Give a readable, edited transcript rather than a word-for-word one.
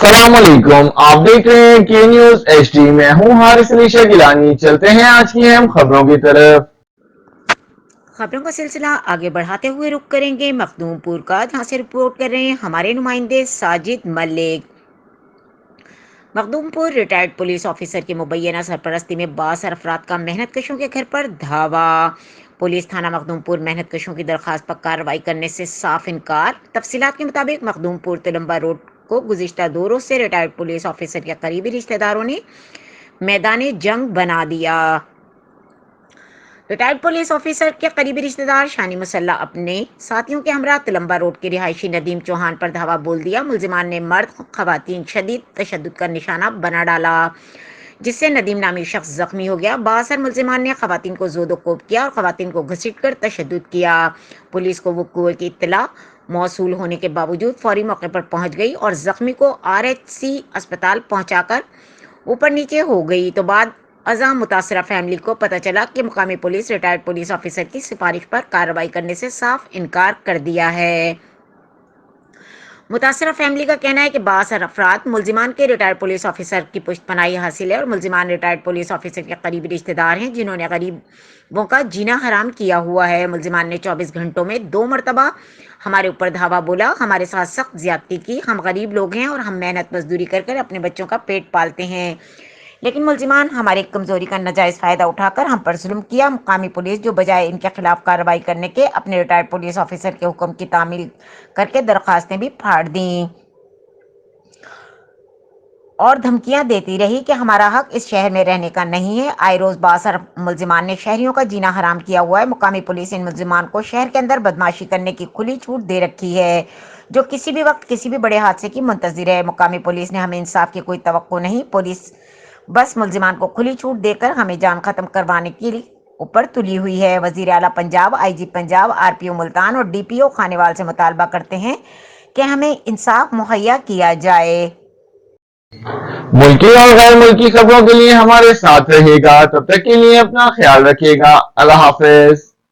अस्सलाम वालेकुम। आप देख रहे हैं के न्यूज HD। मैं हूं हारिस अली गिलानी। चलते हैं आज की अहम खबरों की तरफ। खबरों का सिलसिला आगे बढ़ाते हुए रुक करेंगे मखदूमपुर का, जहां से रिपोर्ट कर रहे हैं हमारे नुमाइंदे Sajid Malik. Makhdumpur retired police officer की मुबैना सरपरस्ती में 62 अफराद का मेहनत कशों के घर पर धावा। पुलिस थाना मखदूमपुर मेहनत कशों की दरखास्त पर कार्रवाई करने से साफ इनकार। तफसीलात के मुताबिक मखदूमपुर तिलंबा रोड को गुज़िश्ता 2 रोज से रिटायर्ड पुलिस ऑफिसर के करीबी रिश्तेदारों ने मैदान जंग बना दिया। रिटायर्ड पुलिस ऑफिसर के करीबी रिश्तेदार शानी मुसल्ला अपने साथियों के हमरा तिलंबा रोड के रिहायशी नदीम चौहान पर धावा बोल दिया। मुलजिमान ने मर्द खवातीन शदीद तशद्दुद का निशाना बना डाला, जिससे नदीम नामी शख्स जख्मी हो गया। बासर मुलजिमान ने खवातीन को जोदोकोब किया और खवातीन को घसीट कर तशद्दुद किया। पुलिस को वक़ूअ की इत्तला मौसूल होने के बावजूद फौरी मौके पर पहुंच गई और जख्मी को RH अस्पताल पहुंचाकर ऊपर नीचे हो गई। तो बाद अज़ा मुतासरा फैमिली को पता चला कि मुकामी पुलिस रिटायर्ड पुलिस ऑफिसर की सिफारिश पर कार्रवाई करने से साफ इनकार कर दिया है। मुतासरा फैमिली का कहना है कि 62 अफराद मुलजिमान के रिटायर्ड पुलिस ऑफिसर की पुष्टपनाही हासिल है और मुलजिमान रिटायर्ड पुलिस ऑफिसर के करीबी रिश्तेदार हैं, जिन्होंने गरीबों का जीना हराम किया हुआ है। मुलजिमान ने 24 घंटों में 2 मरतबा हमारे ऊपर धावा बोला, हमारे साथ सख्त ज्यादती की। हम गरीब लोग हैं और हम मेहनत मजदूरी कर अपने बच्चों का पेट पालते हैं, लेकिन मुलजिमान हमारी कमजोरी का नाजायज फायदा उठाकर हम पर जुल्म किया। मुकामी पुलिस जो बजाय इनके खिलाफ कार्रवाई करने के अपने रिटायर्ड पुलिस ऑफिसर के हुक्म की तामील करके दरखास्तें भी फाड़ दी और धमकियां देती रही कि हमारा हक इस शहर में रहने का नहीं है। आए रोज 62 मुलजिमान ने शहरियों का जीना हराम किया हुआ है। मुकामी पुलिस इन मुलजिमान को शहर के अंदर बदमाशी करने की खुली छूट दे रखी है, जो किसी भी वक्त किसी भी बड़े हादसे की मुंतजिर है। मुकामी पुलिस ने हमें इंसाफ की कोई तवक्को नहीं। पुलिस बस मुलजिमान को खुली छूट देकर हमें जान खत्म करवाने के ऊपर तुली हुई है। वजीर आला पंजाब, IG पंजाब, RPO मुल्तान और DPO खानेवाल से मुतालबा करते हैं कि हमें इंसाफ मुहैया किया जाए। मुल्की और गैर मुल्की खबरों के लिए हमारे साथ रहिएगा। तब तक के लिए अपना ख्याल रखिएगा। अल्लाह हाफिज।